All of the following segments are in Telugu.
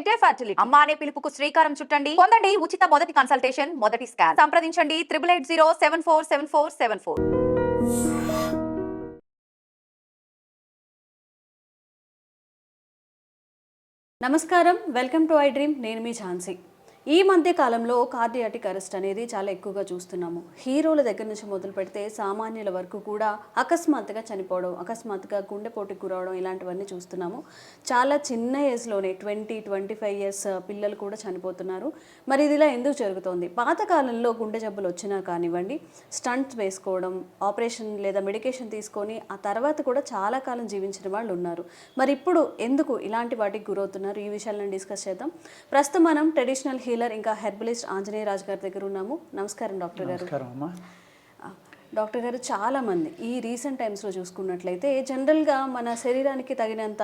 ఇదే ఫర్టిలిటీ. అమ్మ అనే పిలుపుకు శ్రీకారం చుట్టండి. పొందండి ఉచిత మొదటి కన్సల్టేషన్, మొదటి స్కాన్. సంప్రదించండి 8880747474. నమస్కారం, వెల్కమ్ టు ఐ డ్రీమ్. నేను మీ ఝాన్సీ. ఈ మధ్య కాలంలో కార్డియాటిక్ అరెస్ట్ అనేది చాలా ఎక్కువగా చూస్తున్నాము. హీరోల దగ్గర నుంచి మొదలు పెడితే సామాన్యుల వరకు కూడా అకస్మాత్తుగా చనిపోవడం, అకస్మాత్తుగా గుండెపోటుకు గురవడం ఇలాంటివన్నీ చూస్తున్నాము. చాలా చిన్న ఏజ్లోనే 20-25 ఇయర్స్ పిల్లలు కూడా చనిపోతున్నారు. మరి ఇది ఇలా ఎందుకు జరుగుతోంది? పాతకాలంలో గుండె జబ్బులు వచ్చినా కానివ్వండి, స్టంట్స్ వేసుకోవడం, ఆపరేషన్ లేదా మెడికేషన్ తీసుకొని ఆ తర్వాత కూడా చాలా కాలం జీవించిన వాళ్ళు ఉన్నారు. మరి ఇప్పుడు ఎందుకు ఇలాంటి వాటికి గురవుతున్నారు? ఈ విషయాలను డిస్కస్ చేద్దాం. ప్రస్తుతం మనం ట్రెడిషనల్ హీలర్ ఇంకా హెర్బలిస్ట్ ఆంజనేయ రాజు గారి దగ్గర ఉన్నాము. నమస్కారం డాక్టర్ గారు. డాక్టర్ గారు, చాలామంది ఈ రీసెంట్ టైమ్స్లో చూసుకున్నట్లయితే జనరల్గా మన శరీరానికి తగినంత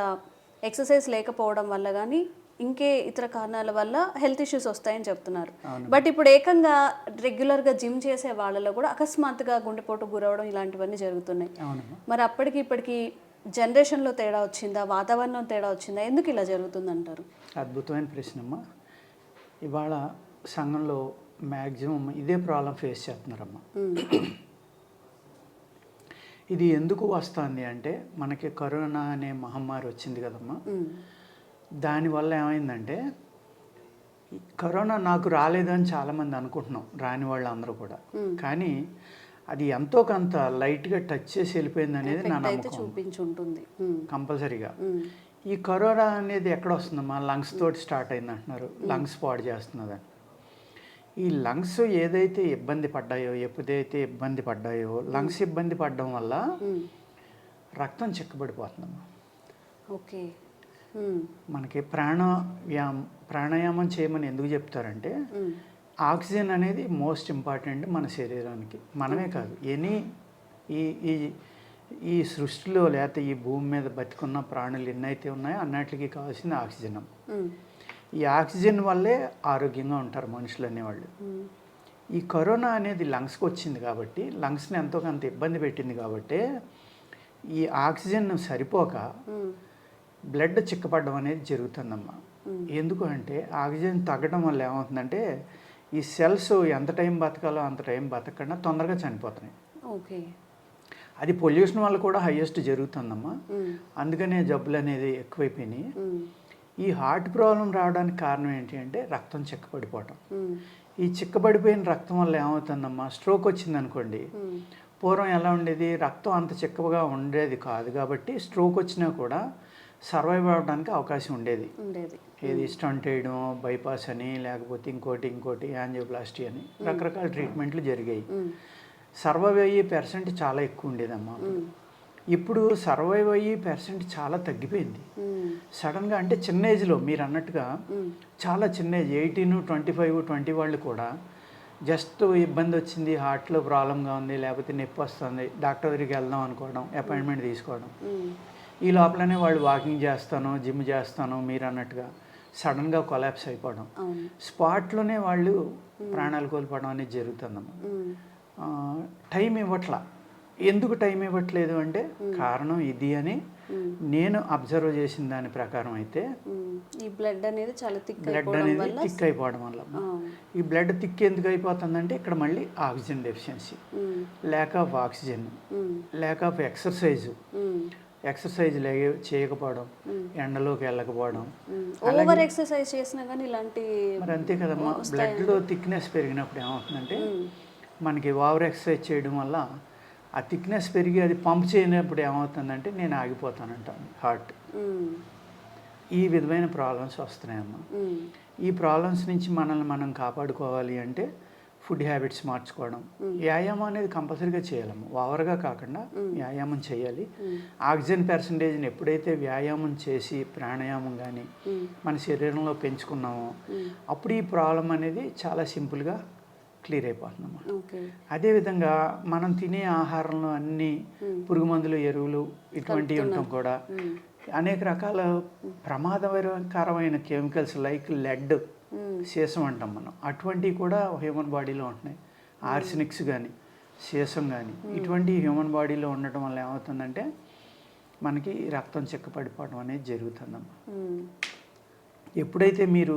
ఎక్సర్సైజ్ లేకపోవడం వల్ల కానీ ఇంకే ఇతర కారణాల వల్ల హెల్త్ ఇష్యూస్ వస్తాయని చెప్తున్నారు. బట్ ఇప్పుడు ఏకంగా రెగ్యులర్గా జిమ్ చేసే వాళ్ళలో కూడా అకస్మాత్తుగా గుండెపోటు గురవడం ఇలాంటివన్నీ జరుగుతున్నాయి. మరి అప్పటికి ఇప్పటికి జనరేషన్లో తేడా వచ్చిందా, వాతావరణం తేడా వచ్చిందా, ఎందుకు ఇలా జరుగుతుందంటారు? అద్భుతమైన ప్రశ్నమ్మా. ఇవాళ సంఘంలో మ్యాక్సిమం ఇదే ప్రాబ్లం ఫేస్ చేస్తున్నారమ్మా. ఇది ఎందుకు వస్తుంది అంటే మనకి కరోనా అనే మహమ్మారి వచ్చింది కదమ్మా. దానివల్ల ఏమైందంటే కరోనా నాకు రాలేదని చాలామంది అనుకుంటున్నాం, రాని వాళ్ళు అందరూ కూడా. కానీ అది ఎంతో కొంత లైట్గా టచ్ చేసి వెళ్ళిపోయింది అనేది నా నమ్మకం. కంపల్సరీగా ఈ కరోనా అనేది ఎక్కడ వస్తుందమ్మా? లంగ్స్ తోటి స్టార్ట్ అయింది అంటున్నారు. లంగ్స్ పాడు చేస్తున్నదని. ఈ లంగ్స్ ఏదైతే ఇబ్బంది పడ్డాయో, ఎప్పుడైతే ఇబ్బంది పడ్డాయో, లంగ్స్ ఇబ్బంది పడడం వల్ల రక్తం చిక్కబడిపోతుందమ్మా. ఓకే. మనకి ప్రాణాయామం చేయమని ఎందుకు చెప్తారంటే ఆక్సిజన్ అనేది మోస్ట్ ఇంపార్టెంట్ మన శరీరానికి. మనమే కాదు, ఈ సృష్టిలో లేకపోతే ఈ భూమి మీద బతికున్న ప్రాణులు ఎన్నైతే ఉన్నాయో అన్నిటికీ కావాల్సింది ఆక్సిజన్. ఈ ఆక్సిజన్ వల్లే ఆరోగ్యంగా ఉంటారు మనుషులు అనేవాళ్ళు. ఈ కరోనా అనేది లంగ్స్కి వచ్చింది కాబట్టి, లంగ్స్ని ఎంతో కొంత ఇబ్బంది పెట్టింది కాబట్టి ఈ ఆక్సిజన్ సరిపోక బ్లడ్ చిక్కపడడం అనేది జరుగుతుందమ్మా. ఎందుకు అంటే ఆక్సిజన్ తగ్గడం వల్ల ఏమవుతుందంటే ఈ సెల్స్ ఎంత టైం బతకాలో అంత టైం బతకకుండా తొందరగా చనిపోతున్నాయి. ఓకే. అది పొల్యూషన్ వల్ల కూడా హైయెస్ట్ జరుగుతుందమ్మా. అందుకనే జబ్బులు అనేది ఎక్కువైపోయినాయి. ఈ హార్ట్ ప్రాబ్లం రావడానికి కారణం ఏంటి అంటే రక్తం చిక్కబడిపోవటం. ఈ చిక్కబడిపోయిన రక్తం వల్ల ఏమవుతుందమ్మా, స్ట్రోక్ వచ్చింది అనుకోండి. పూర్వం ఎలా ఉండేది, రక్తం అంత చిక్కగా ఉండేది కాదు కాబట్టి స్ట్రోక్ వచ్చినా కూడా సర్వైవ్ అవ్వడానికి అవకాశం ఉండేది. ఏది స్టంట్ వేయడం, బైపాస్ అని, లేకపోతే ఇంకోటి యాంజియోప్లాస్టీ అని రకరకాల ట్రీట్మెంట్లు జరిగాయి. సర్వైవ్ అయ్యే పర్సెంట్ చాలా ఎక్కువ ఉండేదమ్మా. ఇప్పుడు సర్వైవ్ అయ్యే పర్సెంట్ చాలా తగ్గిపోయింది సడన్గా. అంటే చిన్న ఏజ్లో మీరు అన్నట్టుగా చాలా చిన్న ఏజ్ 18, 25, 20 వాళ్ళు కూడా జస్ట్ ఇబ్బంది వచ్చింది, హార్ట్లో ప్రాబ్లంగా ఉంది, లేకపోతే నొప్పి వస్తుంది, డాక్టర్ దగ్గరికి వెళ్దాం అనుకోవడం, అపాయింట్మెంట్ తీసుకోవడం. ఈ లోపలనే వాళ్ళు వాకింగ్ చేస్తాను, జిమ్ చేస్తాను మీరు అన్నట్టుగా సడన్గా కొలాప్స్ అయిపోవడం, స్పాట్లోనే వాళ్ళు ప్రాణాలు కోల్పోవడం అనేది జరుగుతుందమ్మా. టైం ఇవ్వట్లా. ఎందుకు టైం ఇవ్వట్లేదు అంటే కారణం ఇది అని నేను అబ్జర్వ్ చేసిన దాని ప్రకారం అయితే ఈ బ్లడ్ అనేది థిక్ అయిపోవడం వల్ల. ఈ బ్లడ్ థిక్ ఎందుకు అయిపోతుందంటే ఇక్కడ మళ్ళీ oxygen deficiency, lack of oxygen, lack of exercise చేయకపోవడం, ఎండలోకి వెళ్ళకపోవడం. ఓవర్ ఎక్సర్సైజ్ చేసినా కానీ ఇలాంటి మరి అంతే కదమ్మా. బ్లడ్లో థిక్నెస్ పెరిగినప్పుడు ఏమవుతుందంటే మనకి ఓవర్ ఎక్సర్సైజ్ చేయడం వల్ల ఆ థిక్నెస్ పెరిగి అది పంప్ చేయనప్పుడు ఏమవుతుందంటే నేను ఆగిపోతానంటాను హార్ట్. ఈ విధమైన ప్రాబ్లమ్స్ వస్తున్నాయమ్మా. ఈ ప్రాబ్లమ్స్ నుంచి మనల్ని మనం కాపాడుకోవాలి అంటే ఫుడ్ హ్యాబిట్స్ మార్చుకోవడం, వ్యాయామం అనేది కంపల్సరీగా చేయాలమ్మా. ఓవర్గా కాకుండా వ్యాయామం చేయాలి. ఆక్సిజన్ పర్సంటేజ్ని ఎప్పుడైతే వ్యాయామం చేసి ప్రాణాయామం కానీ మన శరీరంలో పెంచుకున్నామో అప్పుడు ఈ ప్రాబ్లం అనేది చాలా సింపుల్గా క్లియర్ అయిపోతుందమ్మా. అదేవిధంగా మనం తినే ఆహారంలో అన్ని పురుగు మందులు, ఎరువులు ఇటువంటివి ఉండటం కూడా అనేక రకాల ప్రమాదకరమైన కెమికల్స్ లైక్ లెడ్, సీసం అంటాం మనం, అటువంటివి కూడా హ్యూమన్ బాడీలో ఉంటున్నాయి. ఆర్సెనిక్స్ కానీ సీసం కానీ ఇటువంటి హ్యూమన్ బాడీలో ఉండటం వల్ల ఏమవుతుందంటే మనకి రక్తం చిక్కపడిపోవడం అనేది జరుగుతుందమ్మా. ఎప్పుడైతే మీరు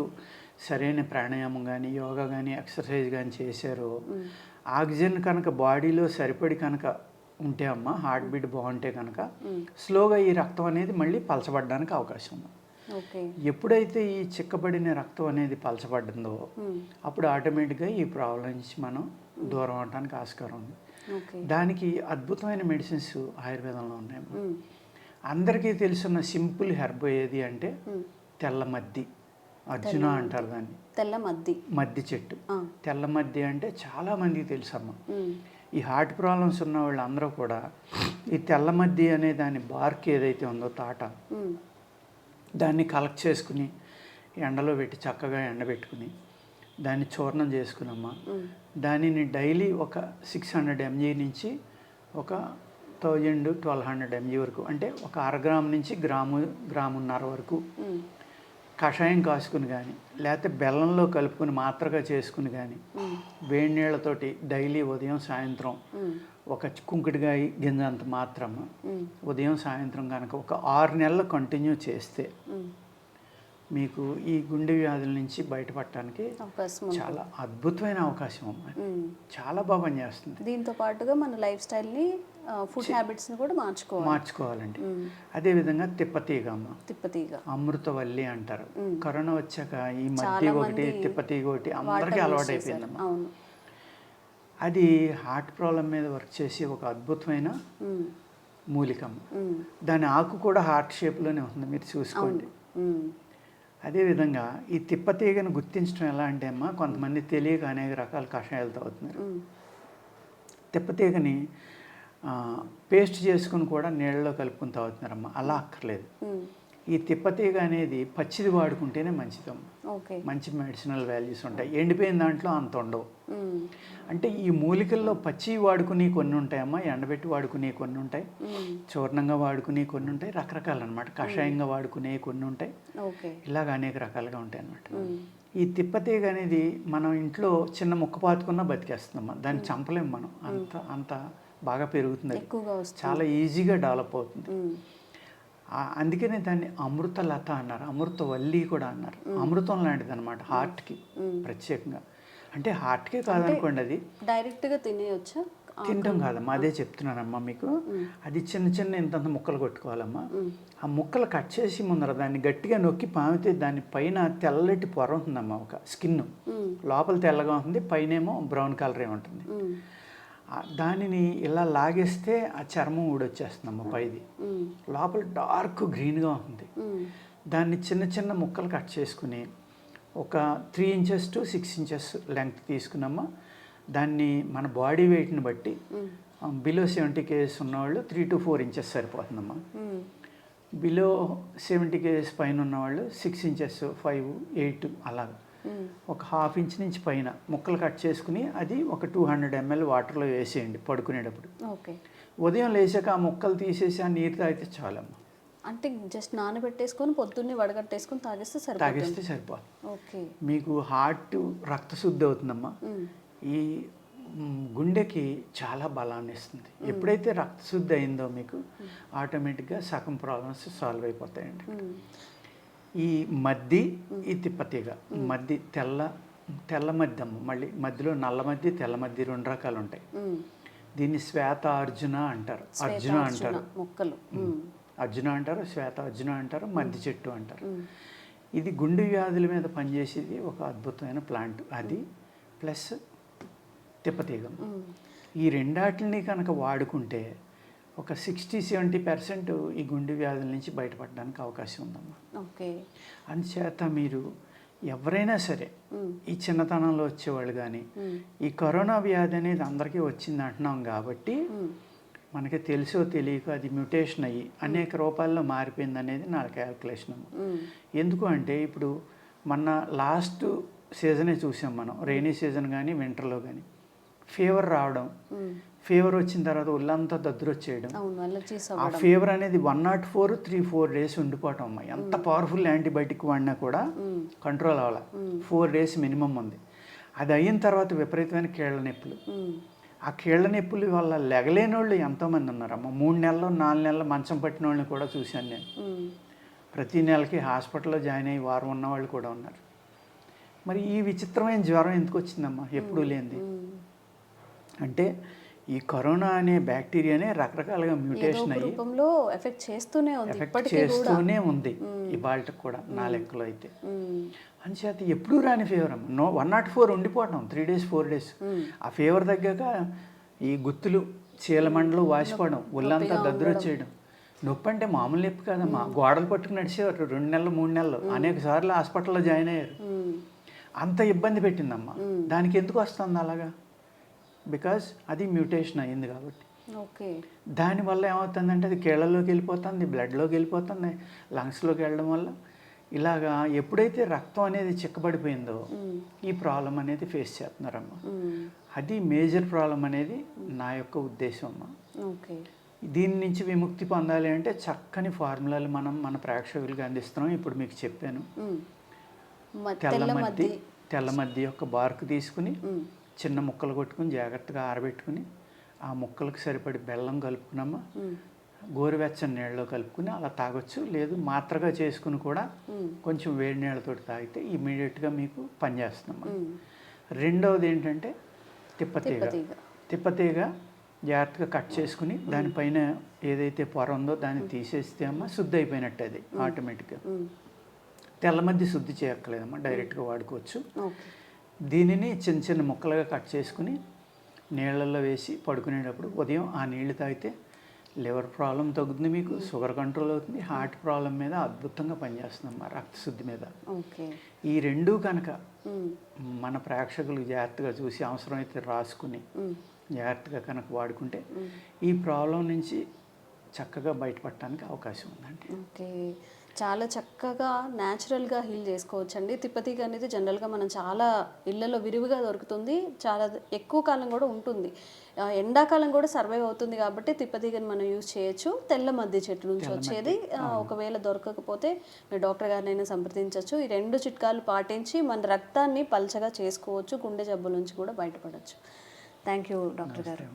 సరైన ప్రాణాయామం కానీ యోగా కానీ ఎక్సర్సైజ్ కానీ చేశారో ఆక్సిజన్ కనుక బాడీలో సరిపడి కనుక ఉంటే అమ్మ హార్ట్ బీట్ బాగుంటే కనుక స్లోగా ఈ రక్తం అనేది మళ్ళీ పలచబడడానికి అవకాశం ఉంది. ఓకే. ఎప్పుడైతే ఈ చిక్కబడిన రక్తం అనేది పలచబడిందో అప్పుడు ఆటోమేటిక్గా ఈ ప్రాబ్లం నుంచి మనం దూరం అవడానికి ఆస్కారం ఉంది. ఓకే. దానికి అద్భుతమైన మెడిసిన్స్ ఆయుర్వేదంలో ఉన్నాయి. అందరికీ తెలుసున్న సింపుల్ హెర్బ్ ఏది అంటే తెల్ల మద్ది, అర్జున అంటారు దాన్ని. తెల్ల మద్ది, మద్ది చెట్టు. తెల్ల మద్ది అంటే చాలా మందికి తెలుసమ్మ. ఈ హార్ట్ ప్రాబ్లమ్స్ ఉన్న వాళ్ళందరూ కూడా ఈ తెల్ల మద్ది అనే దాని బార్క్ ఏదైతే ఉందో తాట, దాన్ని కలెక్ట్ చేసుకుని ఎండలో పెట్టి చక్కగా ఎండబెట్టుకుని దాన్ని చూర్ణం చేసుకునమ్మా. దానిని డైలీ ఒక 600 mg నుంచి ఒక 1200 mg వరకు, అంటే ఒక 1/2 గ్రాము నుంచి గ్రామున్నర వరకు కషాయం కాసుకుని కానీ లేకపోతే బెల్లంలో కలుపుకొని మాత్రగా చేసుకుని కానీ వేడి నీళ్ళతోటి డైలీ ఉదయం సాయంత్రం ఒక కుంకుడుగాయ గింజ అంత మాత్రము ఉదయం సాయంత్రం కనుక ఒక 6 నెలలు కంటిన్యూ చేస్తే మీకు ఈ గుండె వ్యాధుల నుంచి బయటపడటానికి చాలా అద్భుతమైన అవకాశం అమ్మా. చాలా బాగా పనిచేస్తుంది. దీంతో పాటుగా మన లైఫ్ స్టైల్ని, ఫుడ్ హ్యాబిట్స్ని కూడా మార్చుకోవాలండి. అదేవిధంగా తిప్పతీగ అమ్మ, తిప్పతీగ, అమృతవల్లి అంటారు. కరోనా వచ్చాక ఈ మధ్య ఒకటి తిప్పతీగ ఒకటి అందరికీ అలవాటు అయిపోయిందమ్మా. అది హార్ట్ ప్రాబ్లం మీద వర్క్ చేసి ఒక అద్భుతమైన మూలికమ్మ. దాని ఆకు కూడా హార్ట్ షేప్లోనే ఉంటుంది, మీరు చూసుకోండి. అదేవిధంగా ఈ తిప్పతీగను గుర్తించడం ఎలా అంటే అమ్మా, కొంతమంది తెలియక అనేక రకాల కషాయాలు తాగుతున్నారు. తిప్పతీగని పేస్ట్ చేసుకుని కూడా నీళ్ళలో కలుపుకొని తాగుతున్నారమ్మా. అలా అక్కర్లేదు. ఈ తిప్పతీగ అనేది పచ్చిది వాడుకుంటేనే మంచిదమ్మా. మంచి మెడిసినల్ వాల్యూస్ ఉంటాయి. ఎండిపోయిన దాంట్లో అంత ఉండవు. అంటే ఈ మూలికల్లో పచ్చి వాడుకుని కొన్ని ఉంటాయమ్మా, ఎండబెట్టి వాడుకునే కొన్ని ఉంటాయి, చూర్ణంగా వాడుకునే కొన్ని ఉంటాయి, రకరకాలు అనమాట. కషాయంగా వాడుకునే కొన్ని ఉంటాయి, ఇలాగ అనేక రకాలుగా ఉంటాయి అన్నమాట. ఈ తిప్పతీగ అనేది మనం ఇంట్లో చిన్న ముక్క పాతుకున్నా బతికేస్తుందమ్మా. దాన్ని చంపలేము మనం, అంత బాగా పెరుగుతుంది, చాలా ఈజీగా డెవలప్ అవుతుంది. అందుకనే దాన్ని అమృతలత అన్నారు, అమృతవల్లి కూడా అన్నారు. అమృతం లాంటిది అనమాట హార్ట్కి ప్రత్యేకంగా. అంటే హార్ట్కే కాదనుకోండి, అది డైరెక్ట్గా తినేయొచ్చా? తినటం కాదమ్మా, అదే చెప్తున్నానమ్మా మీకు. అది చిన్న చిన్న ఇంతంత ముక్కలు కొట్టుకోవాలమ్మా. ఆ ముక్కలు కట్ చేసి ముందర దాన్ని గట్టిగా నొక్కి పామితే దాని పైన తెల్లటి పొర ఉంటుందమ్మా, ఒక స్కిన్ లోపల తెల్లగా ఉంటుంది, పైనేమో బ్రౌన్ కలరే ఉంటుంది. దానిని ఇలా లాగేస్తే ఆ చర్మం ఊడొచ్చేస్తుందమ్మ పైది, లోపల డార్క్ గ్రీన్గా ఉంటుంది. దాన్ని చిన్న చిన్న ముక్కలు కట్ చేసుకుని ఒక 3 inches to 6 inches లెంగ్త్ తీసుకున్నామా. దాన్ని మన బాడీ వెయిట్ని బట్టి బిలో 70 kgs ఉన్నవాళ్ళు 3 to 4 inches సరిపోతుందమ్మా. బిలో 70 kgs పైన ఉన్నవాళ్ళు 6 inches 5, 8 అలాగా ఒక 1/2 inch నుంచి పైన ముక్కలు కట్ చేసుకుని అది ఒక 200 ml వాటర్లో వేసేయండి పడుకునేటప్పుడు. ఉదయం లేచాక ఆ ముక్కలు తీసేసి ఆ నీరు తాగితే చాలమ్మా. అంటే జస్ట్ నానబెట్టేసుకొని పొద్దున్నే వడగట్టేసుకొని తాగిస్తే సరిపోతుంది. మీకు హార్ట్ రక్తశుద్ధి అవుతుందమ్మా. ఈ గుండెకి చాలా బలాన్ని ఇస్తుంది. ఎప్పుడైతే రక్తశుద్ధి అయిందో మీకు ఆటోమేటిక్గా సగం ప్రాబ్లమ్స్ సాల్వ్ అయిపోతాయండి. ఈ మద్ది, ఈ తిప్పతీగ మద్ది, తెల్ల మద్ది అమ్మ. మళ్ళీ మధ్యలో నల్ల మద్ది, తెల్ల మద్ది 2 రకాలు ఉంటాయి. దీన్ని శ్వేత అర్జున అంటారు, అర్జున అంటారు, అర్జున అంటారు, శ్వేత అర్జున అంటారు, మద్ది చెట్టు అంటారు. ఇది గుండె వ్యాధుల మీద పనిచేసేది ఒక అద్భుతమైన ప్లాంట్. అది ప్లస్ తిప్పతీగ. ఈ రెండాటిని కనుక వాడుకుంటే ఒక 60-70% ఈ గుండె వ్యాధుల నుంచి బయటపడడానికి అవకాశం ఉందమ్మా. అందుచేత మీరు ఎవరైనా సరే ఈ చిన్నతనంలో వచ్చేవాళ్ళు కానీ, ఈ కరోనా వ్యాధి అనేది అందరికీ వచ్చింది అంటున్నాం కాబట్టి మనకి తెలుసో తెలియక అది మ్యూటేషన్ అయ్యి అనేక రూపాల్లో మారిపోయింది అనేది నా క్యాల్కులేషన్ అమ్మ. ఎందుకు అంటే ఇప్పుడు మొన్న లాస్ట్ సీజనే చూసాం మనం, రైనీ సీజన్ కానీ వింటర్లో కానీ ఫీవర్ రావడం, ఫీవర్ వచ్చిన తర్వాత ఒళ్ళంతా దద్దురొచ్చేయడం, ఆ ఫీవర్ అనేది 104, 3-4 days ఉండిపోవటం అమ్మ. ఎంత పవర్ఫుల్ యాంటీబయాటిక్ వాడినా కూడా కంట్రోల్ అవ్వాలి. 4 days మినిమం ఉంది. అది అయిన తర్వాత విపరీతమైన కీళ్ళ నొప్పులు. ఆ కీళ్ళ నొప్పుల వల్ల లెగలేని వాళ్ళు ఎంతోమంది ఉన్నారమ్మ. 3 నెలలు 4 నెలలు మంచం పట్టిన వాళ్ళని కూడా చూశాను నేను. ప్రతి నెలకి హాస్పిటల్లో జాయిన్ అయ్యి వారం ఉన్న వాళ్ళు కూడా ఉన్నారు. మరి ఈ విచిత్రమైన జ్వరం ఎందుకు వచ్చిందమ్మా, ఎప్పుడూ లేనిది? అంటే ఈ కరోనా అనే బ్యాక్టీరియానే రకరకాలుగా మ్యూటేషన్ అయ్యి రూపంలో ఎఫెక్ట్ చేస్తూనే ఉంది, ఎఫెక్ట్ ఇప్పటికీ కూడా. చేస్తూనే ఉంది ఇవాళకి కూడా నా లెక్కలో అయితే. అంచేత ఎప్పుడూ రాని ఫీవర్ అమ్మ, 104 ఉండిపోవటం 3 days 4 days. ఆ ఫీవర్ తగ్గాక ఈ గుత్తులు చీలమండలు వాసిపోవడం, ఒళ్ళంతా దద్దురొచ్చేయడం. నొప్పి అంటే మామూలు నొప్పి కాదమ్మా, గోడలు పట్టుకుని నడిచేవారు 2 నెలలు 3 నెలలు, అనేక సార్లు హాస్పిటల్లో జాయిన్ అయ్యారు. అంత ఇబ్బంది పెట్టిందమ్మా. దానికి ఎందుకు వస్తుంది అలాగా? బికాజ్ అది మ్యూటేషన్ అయ్యింది కాబట్టి. ఓకే. దానివల్ల ఏమవుతుందంటే అది కీళ్ళలోకి వెళ్ళిపోతుంది, బ్లడ్లోకి వెళ్ళిపోతుంది, లంగ్స్లోకి వెళ్ళడం వల్ల ఇలాగా ఎప్పుడైతే రక్తం అనేది చిక్కబడిపోయిందో ఈ ప్రాబ్లం అనేది ఫేస్ చేస్తున్నారమ్మా. అది మేజర్ ప్రాబ్లం అనేది నా యొక్క ఉద్దేశం అమ్మా. ఓకే. దీని నుంచి విముక్తి పొందాలి అంటే చక్కని ఫార్ములాలు మనం మన ప్రేక్షకులకి అందిస్తున్నాం. ఇప్పుడు మీకు చెప్పాను. తెల్లమద్ది యొక్క బార్కు తీసుకుని చిన్న ముక్కలు కొట్టుకుని జాగ్రత్తగా ఆరబెట్టుకుని ఆ ముక్కలకు సరిపడి బెల్లం కలుపుకున్నామా, గోరువెచ్చని నీళ్ళలో కలుపుకుని అలా తాగొచ్చు. లేదు మాత్రగా చేసుకుని కూడా కొంచెం వేడి నీళ్ళతో తాగితే ఇమీడియట్గా మీకు పనిచేస్తుందమ్మా. రెండవది ఏంటంటే తిప్పతీగ జాగ్రత్తగా కట్ చేసుకుని దానిపైన ఏదైతే పొర ఉందో దాన్ని తీసేస్తే అమ్మా శుద్ధి అయిపోయినట్టు అది ఆటోమేటిక్గా. తెల్లమద్ది శుద్ధి చేయక్కర్లేదమ్మా, డైరెక్ట్గా వాడుకోవచ్చు. దీనిని చిన్న చిన్న ముక్కలుగా కట్ చేసుకుని నీళ్ళల్లో వేసి పడుకునేటప్పుడు ఉదయం ఆ నీళ్లు తాగితే లివర్ ప్రాబ్లం తగ్గుతుంది, మీకు షుగర్ కంట్రోల్ అవుతుంది, హార్ట్ ప్రాబ్లం మీద అద్భుతంగా పనిచేస్తుందమ్మా, రక్తశుద్ధి మీద. ఈ రెండూ కనుక మన ప్రేక్షకులు జాగ్రత్తగా చూసి అవసరమైతే రాసుకుని జాగ్రత్తగా కనుక వాడుకుంటే ఈ ప్రాబ్లం నుంచి చక్కగా బయటపడటానికి అవకాశం ఉందండి. ఓకే. చాలా చక్కగా న్యాచురల్గా హీల్ చేసుకోవచ్చండి. తిప్పతీగ అనేది జనరల్గా మనం చాలా ఇళ్లలో విరివిగా దొరుకుతుంది, చాలా ఎక్కువ కాలం కూడా ఉంటుంది, ఎండాకాలం కూడా సర్వైవ్ అవుతుంది. కాబట్టి తిప్పతీగని మనం యూజ్ చేయొచ్చు. తెల్ల మద్ది చెట్టు నుంచి వచ్చేది. ఒకవేళ దొరకకపోతే మీరు డాక్టర్ గారినైనా సంప్రదించవచ్చు. ఈ 2 చిట్కాలు పాటించి మన రక్తాన్ని పల్చగా చేసుకోవచ్చు, గుండె జబ్బుల నుంచి కూడా బయటపడవచ్చు. థ్యాంక్ యూ డాక్టర్ గారు.